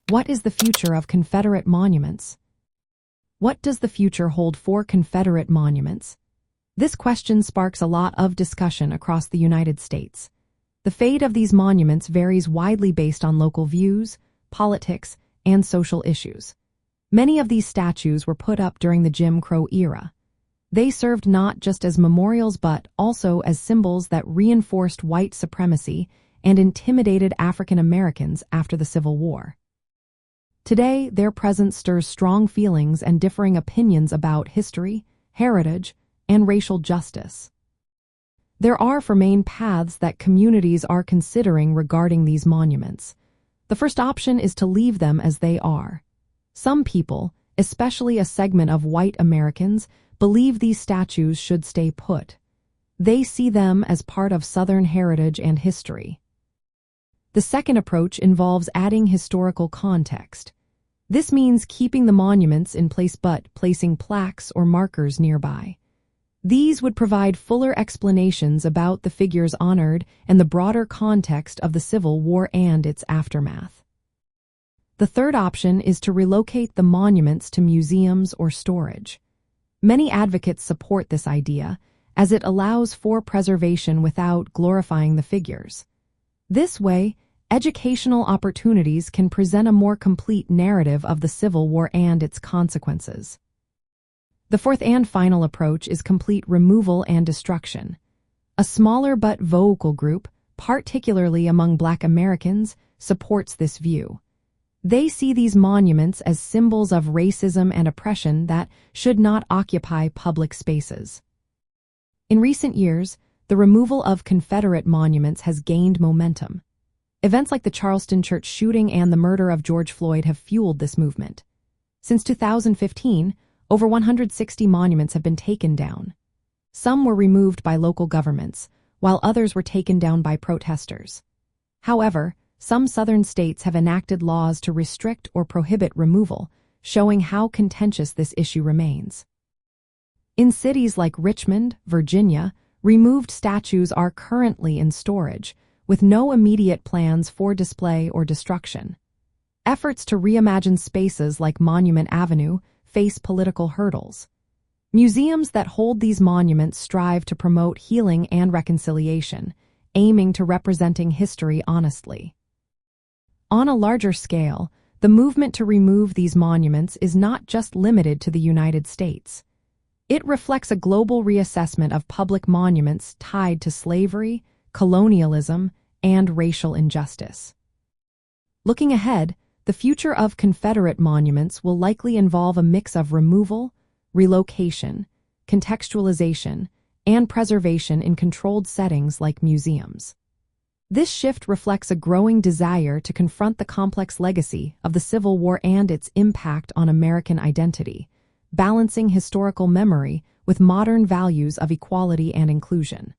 What is the future of Confederate monuments? What does the future hold for Confederate monuments? This question sparks a lot of discussion across the United States. The fate of these monuments varies widely based on local views, politics, and social issues. Many of these statues were put up during the Jim Crow era. They served not just as memorials but also as symbols that reinforced white supremacy and intimidated African Americans after the Civil War. Today, their presence stirs strong feelings and differing opinions about history, heritage, and racial justice. There are four main paths that communities are considering regarding these monuments. The first option is to leave them as they are. Some people, especially a segment of white Americans, believe these statues should stay put. They see them as part of Southern heritage and history. The second approach involves adding historical context. This means keeping the monuments in place but placing plaques or markers nearby. These would provide fuller explanations about the figures honored and the broader context of the Civil War and its aftermath. The third option is to relocate the monuments to museums or storage. Many advocates support this idea, as it allows for preservation without glorifying the figures. This way, educational opportunities can present a more complete narrative of the Civil War and its consequences. The fourth and final approach is complete removal and destruction. A smaller but vocal group, particularly among Black Americans, supports this view. They see these monuments as symbols of racism and oppression that should not occupy public spaces. In recent years, the removal of Confederate monuments has gained momentum. Events like the Charleston church shooting and the murder of George Floyd have fueled this movement. Since 2015, over 160 monuments have been taken down. Some were removed by local governments, while others were taken down by protesters. However, some southern states have enacted laws to restrict or prohibit removal, showing how contentious this issue remains. In cities like Richmond, Virginia, removed statues are currently in storage, with no immediate plans for display or destruction. Efforts to reimagine spaces like Monument Avenue face political hurdles. Museums that hold these monuments strive to promote healing and reconciliation, aiming to representing history honestly. On a larger scale, the movement to remove these monuments is not just limited to the United States. It reflects a global reassessment of public monuments tied to slavery, colonialism, and racial injustice. Looking ahead, the future of Confederate monuments will likely involve a mix of removal, relocation, contextualization, and preservation in controlled settings like museums. This shift reflects a growing desire to confront the complex legacy of the Civil War and its impact on American identity, balancing historical memory with modern values of equality and inclusion.